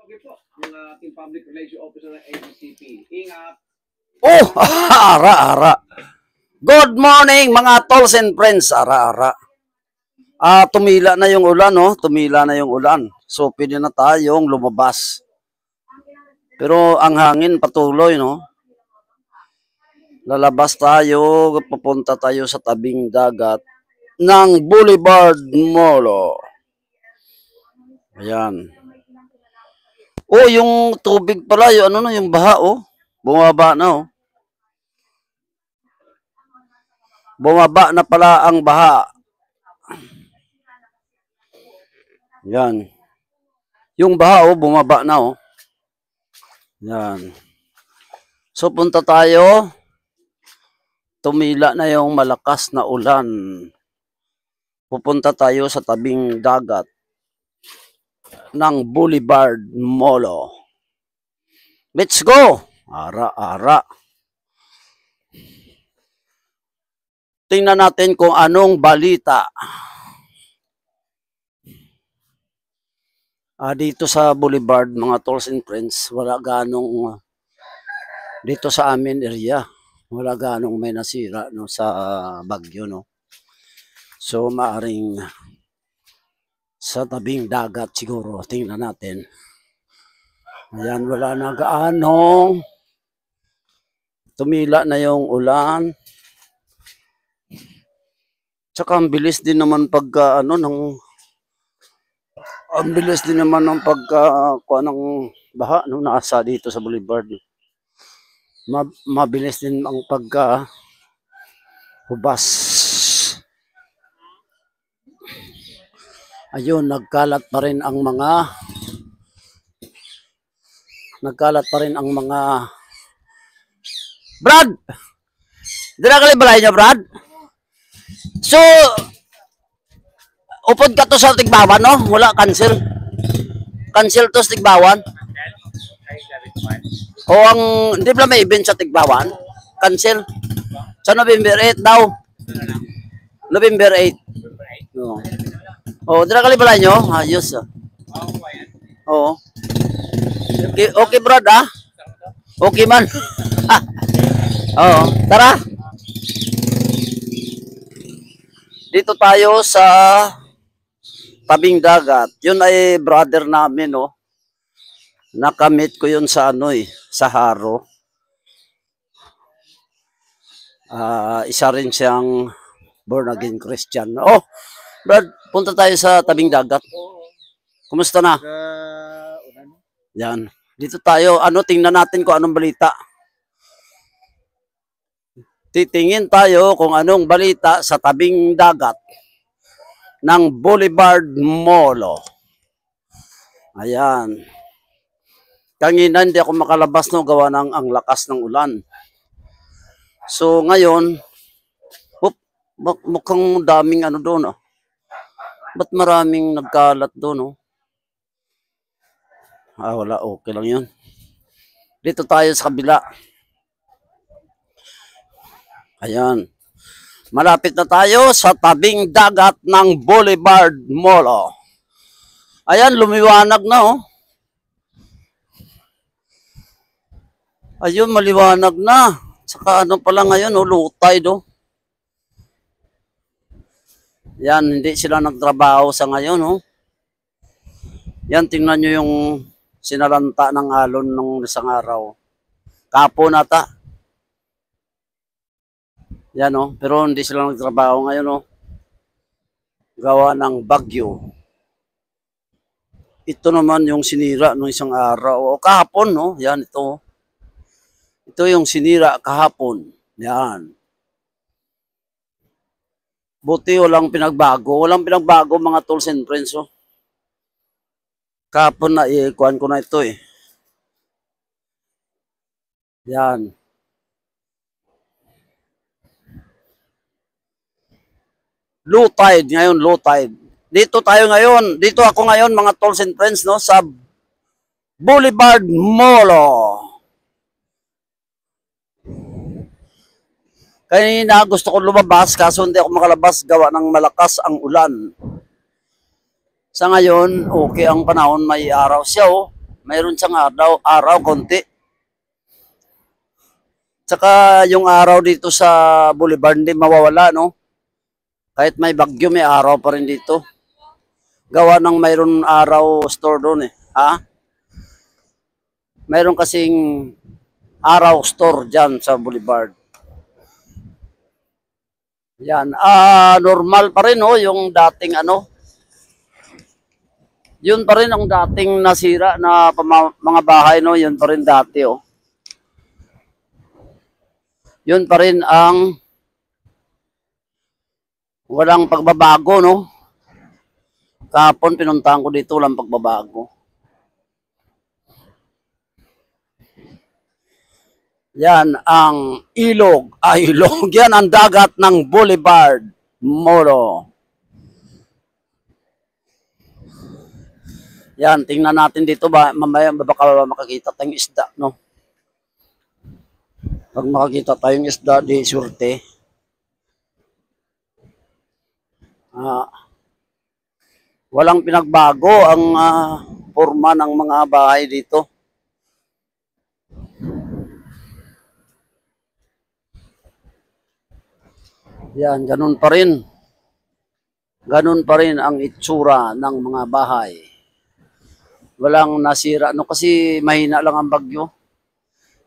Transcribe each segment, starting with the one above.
ng ating public relations officer ng ABCP. Ingat! Oh, ara-ara. Good morning mga tolls and friends, ara-ara. Tumila na yung ulan, no? Tumila na yung ulan. So, pwede na tayong lumabas. Pero ang hangin patuloy, no? Lalabas tayo, papunta tayo sa tabing dagat ng Boulevard Molo. Ayan. Oh, yung tubig pala, yung ano na, yung baha, oh. Bumaba na, oh. Bumaba na pala ang baha. Yan. Yung baha, oh, bumaba na, oh. Yan. So, punta tayo. Tumila na yung malakas na ulan. Pupunta tayo sa tabing dagat ng Boulevard Molo. Let's go! Ara-ara. Tingnan natin kung anong balita. Dito sa Boulevard, mga tolls and friends, wala ganong dito sa amin area, wala ganong may nasira, no, sa bagyo, no. So maaring sa tabing dagat siguro, tingnan natin. Ayan, wala na gaanong tumila na yung ulan. Tsaka ang bilis din naman pagka ang bilis din naman ng pagkakuha ng baha, no, nasa dito sa Boulevard. Mabilis din ang hubas. Ayun, nagkalat pa rin ang mga Brad! Dira kalibalay niya, Brad? So, upod ka to sa Tigbawan, no? Wala, cancel. Cancel to sa Tigbawan. O ang, hindi pala may event sa Tigbawan. Cancel. Sa November 8 daw. November 8. No. O, dira kalibalay nyo? Ayos. Oo. Okay, Brad, ah? Okay man. Oo, tara. Dito tayo sa tabing dagat. Yun ay brother namin, no. Nakamit ko yun sa sa Haro. Isa rin siyang born again Christian. Oh, Brad, punta tayo sa tabing dagat. Kumusta na? Yan. Dito tayo, tingnan natin kung anong balita. Titingin tayo kung anong balita sa tabing dagat ng Boulevard Molo. Ayan. Kanina hindi ako makalabas, no, gawa ng ang lakas ng ulan. So ngayon, mukhang daming doon, oh. Ba't maraming nagkalat doon, oh? Wala, okay lang yun. Dito tayo sa kabila. Ayan. Malapit na tayo sa tabing dagat ng Boulevard Molo. Ayan, lumiwanag na, oh. Ayun, maliwanag na. Saka pala ngayon, oh, low tide, oh. Yan, hindi sila nagtrabaho sa ngayon, oh. Yan, tingnan nyo yung sinalanta ng alon ng isang araw. Kapo nata. Yan, oh. Pero hindi sila nagtrabaho ngayon, oh. Gawa ng bagyo. Ito naman yung sinira ng isang araw. O kahapon, no? Yan, ito. Ito yung sinira kahapon. Yan. Buti walang pinagbago. Walang pinagbago, mga tools and friends, oh. Kahapon na, ikuhan ko na ito, eh. Yan. Low tide, ngayon low tide. Dito tayo ngayon, dito ako ngayon, mga tools and friends, no, sa Boulevard Molo. Kanina gusto ko lumabas, kaso hindi ako makalabas, gawa ng malakas ang ulan. Sa ngayon, okay ang panahon, may araw siya, oh. Mayroon siyang araw konti. Tsaka yung araw dito sa Boulevard hindi mawawala, no? Kahit may bagyo, may araw pa rin dito. Gawa ng mayroon araw store doon eh. Ha? Mayroon kasing araw store dyan sa Boulevard. Yan. Normal pa rin, oh, yung dating ano. Yun pa rin ang dating nasira na mga bahay, no? Yun pa rin dati, oh. Yun pa rin ang walang pagbabago, no? Kahapon pinuntahan ko dito, walang pagbabago. Yan ang ilog. Ilog. Yan ang dagat ng Boulevard Molo. Yan, tingnan natin dito ba, mamaya baka makakita tayong isda, no? Pag makakita tayong isda, di surte. Walang pinagbago ang forma ng mga bahay dito. Yan, ganun pa rin. Ganun pa rin ang itsura ng mga bahay. Walang nasira. No, kasi mahina lang ang bagyo.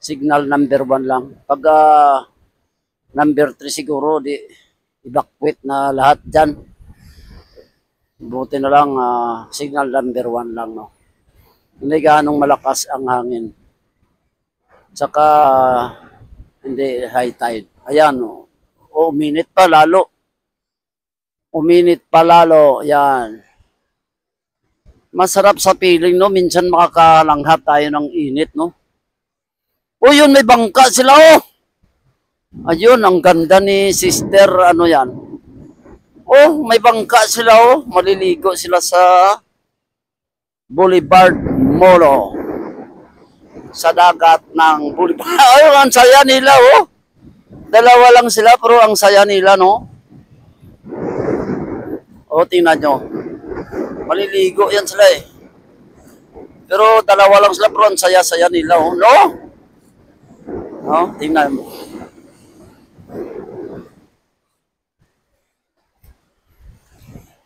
Signal number 1 lang. Pag number 3 siguro, di evacuate na lahat dyan. Buti na lang, signal number 1 lang, no? Hindi ganong malakas ang hangin. Saka, hindi high tide. Ayan, no? Uminit pa lalo. Uminit pa lalo. Yan. Masarap sa piling, no? Minsan makakalanghat tayo ng init, no? O yun, may bangka sila, oh. Ayun, ang ganda ni sister, ano yan. Oh, may bangka sila, oh. Maliligo sila sa Boulevard Molo. Sa dagat ng Boulevard. Ay, ang saya nila, oh. Dalawa lang sila, pero ang saya nila, no? Oh, tingnan nyo. Maliligo yan sila, eh. Pero dalawa lang sila, pero ang saya-saya nila, oh. No? No, tingnan mo.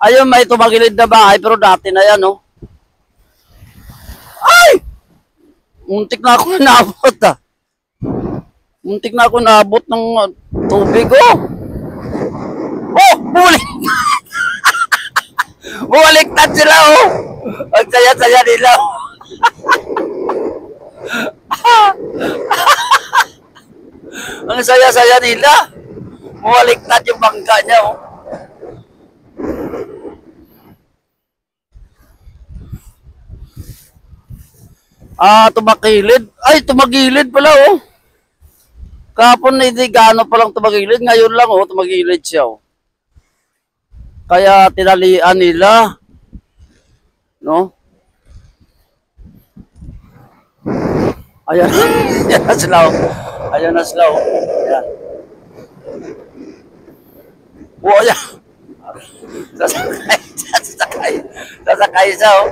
Ayun, may tumagilid na bahay, pero dati na yan, no? Ay! Muntik na ako nabot, ah. Muntik na ako nabot ng tubig, oh. Oh, bumaliktad. Bumaliktad sila, oh. Ang saya-saya nila, oh. Ang saya-saya nila. Bumaliktad yung bangka niya, oh. Tumakilid. Ay, tumagilid pala, oh. Kahapon hindi gaano palang tumagilid. Ngayon lang, oh, tumagilid siya, oh. Kaya tinalian nila. No? Ayan. Ayan na sila, oh. Ayan na sila, oh. Ayan. Oh, ayan. Sasakay siya, oh.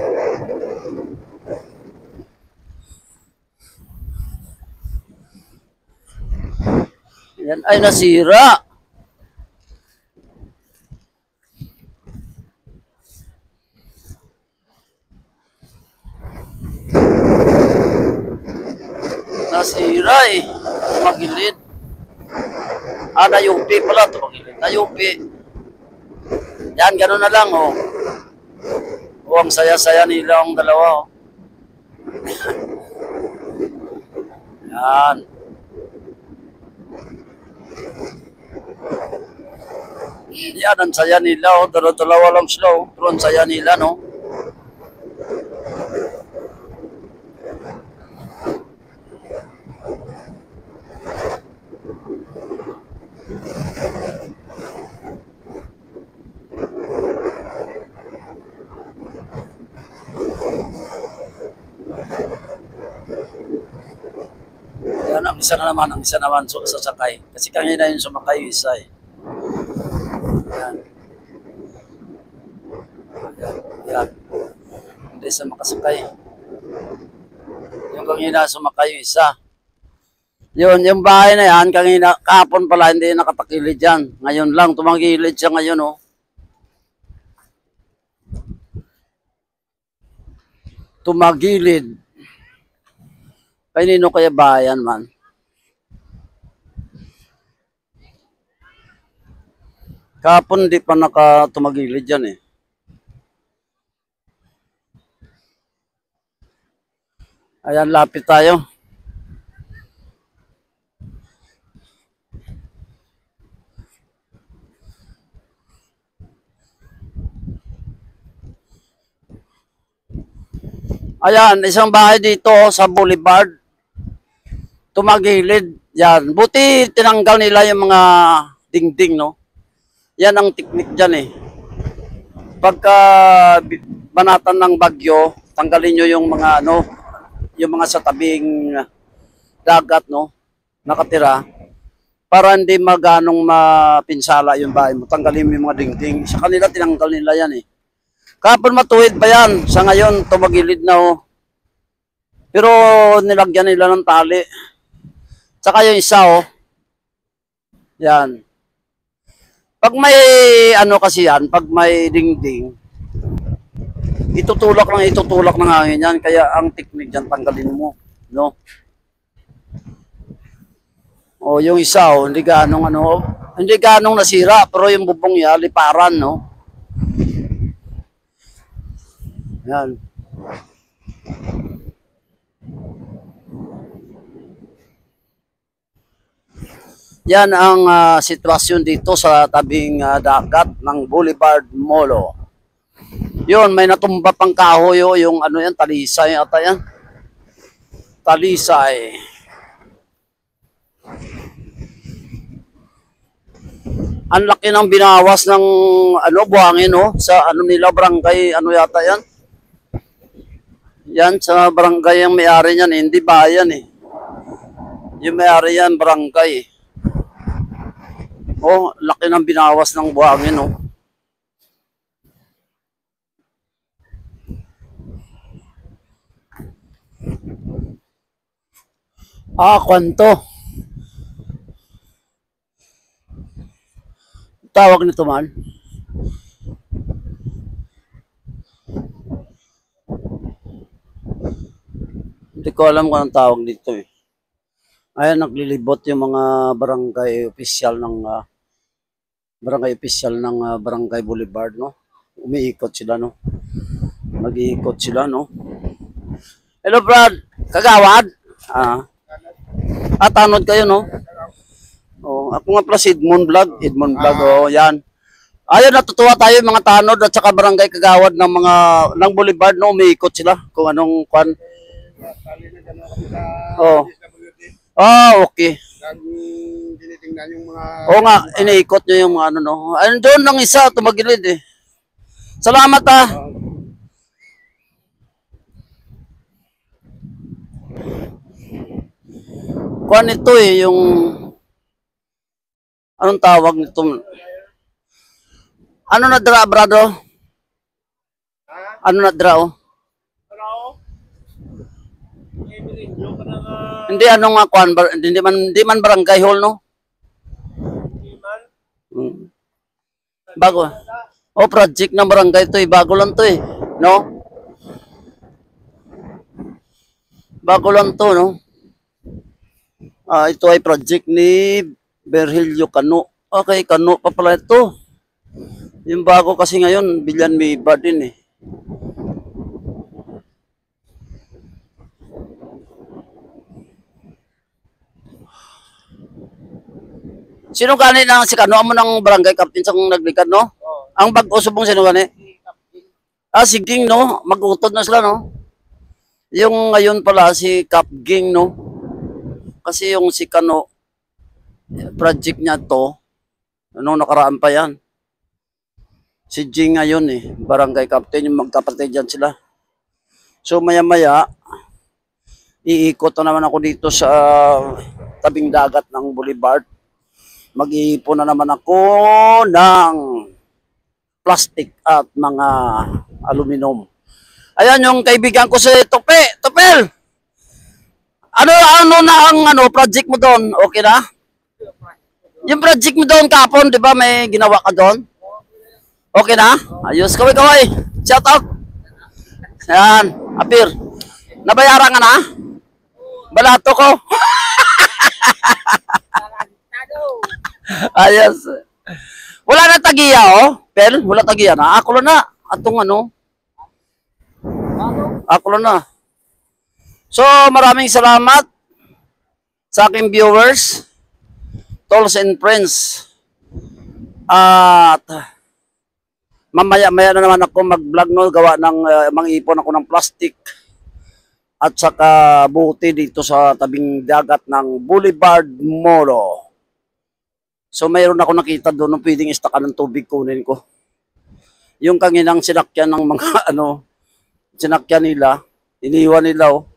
Yan ay nasira. Nasira, eh. Tumagilid. Nayupi pala. Tumagilid. Nayupi. Yan, gano'n na lang, oh. Oh, ang saya-saya nila ang dalawa, oh. Yan. Yan, ang saya nila, oh. Dalawa lang sila, oh. Pero ang saya nila, no? Yan, ang isa naman sasakay. Kasi kanina yung sumakay yung isa, eh. Yan. Yan. Yan. Hindi sa makasakay. Kanina sumakay yung isa. Yun, yung bahay na yan, kanina, kahapon pala, hindi nakatakilid yan. Ngayon lang, tumagilid siya ngayon, oh. Tumagilid. Kanino kaya bayan man? Kahapon hindi pa nakatumagilid yan, eh. Ayan, lapit tayo. Ayan, isang bahay dito sa Boulevard. Tumagilid. Yan. Buti tinanggal nila yung mga dingding, no? Yan ang teknik dyan, eh. Pagka banatan ng bagyo, tanggalin nyo yung mga, ano, yung mga sa tabing dagat, no? Nakatira. Para hindi maganong mapinsala yung bahay mo. Tanggalin mo yung mga dingding. Sa kanila, tinanggal nila yan, eh. Kapon matuwid pa yan. Sa ngayon, tumagilid na, oh. Pero nilagyan nila ng tali. Tsaka yung isa, oh. Yan. Pag may, ano kasi yan, pag may dingding, itutulak ng hangin yan. Kaya ang teknik dyan, tanggalin mo. No? O, yung isa, oh, hindi ganong nasira. Pero yung bubong niya, liparan, no? Yan. Yan ang sitwasyon dito sa tabing dagat ng Boulevard Molo. Yun, may natumba pang kahoy, oh, yung ano yan, talisay ata yan. Talisay. Ang laki ng binawas ng ano, buhangin, oh, sa ano nila, barangay, ano yata yan. Yan, sa barangay ang may-ari niyan, hindi bayan, eh. Yung may-ari yan, barangay, eh. Oh, laki ng binawas ng buhangin, oh. Kwanto. Tawag nito man. Hindi ko alam kung anong tawag dito, eh. Ayan, naglilibot yung mga barangay official ng Barangay Boulevard, no? Umiikot sila, no? Mag-iikot sila, no? Hello, Brad. Kagawad? Tanod kayo, no? Oh, ako nga pala si Edmond Vlog. Oh, yan. Ayun, natutuwa tayo mga tanod at saka barangay Kagawad ng Boulevard, no? Umiikot sila kung anong kwan. Oh. Okay. Tinitingnan yung mga... Oo nga, iniikot nyo yung mga ano, no? Ayun, doon lang isa, tumagilid, eh. Salamat, ah. Kuan ito, eh, yung... Anong tawag nito? Ano na dra, brado? Ano na dra, oh? Hindi ano nga kuan, hindi man barangay hall, no? Bago. Oh, project ng barangay to, eh. Bago lang to, eh, no? Bago lang to, no? Ito ay project ni Berhilio Cano. Okay, Cano pa pala ito. Yung bago kasi ngayon, Bilyan Miba din, eh. Sino gani na si Kano mo ng barangay captain sa naglikad, no? Oh. Ang bag-usubong sino gani? Si Ging, no? Mag-utod na sila, no? Yung ngayon pala si Cap Ging, no? Kasi yung si Kano project niya to, ano nakaraan pa yan. Si Ging ngayon, eh, barangay captain, yung magkapatid dyan sila. So maya-maya, iikot na naman ako dito sa tabing dagat ng Boulevard. Mag-iipon na naman ako ng plastic at mga aluminum. Ayan yung kaibigan ko si Topel. Ano na ang project mo doon? Okay na? Yung project mo doon kapon, di ba may ginawa ka doon? Okay na? Ayos, kaway. Shout out. Yan, apir. Nabayaran ka na? Balato ko. Ayos. Wala na tagiya, oh. Pel, wala tagiya na. Ako lang na. Atong Ako lang na. So, maraming salamat sa aking viewers, tolls and friends. At mamaya-maya na naman ako mag-vlog, no, gawa ng mang-ipon ako ng plastic at saka buti dito sa tabing dagat ng Boulevard Molo. So mayroon ako nakita doon ng pwedeng istakan ng tubig, kunin ko. Yung kanginang sinakyan ng mga sinakyan nila, iniwan nila, oh.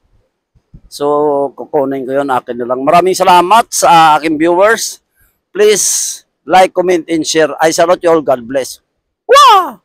So kukunin ko yun, akin na lang. Maraming salamat sa aking viewers. Please like, comment, and share. I salute you all. God bless. Wow!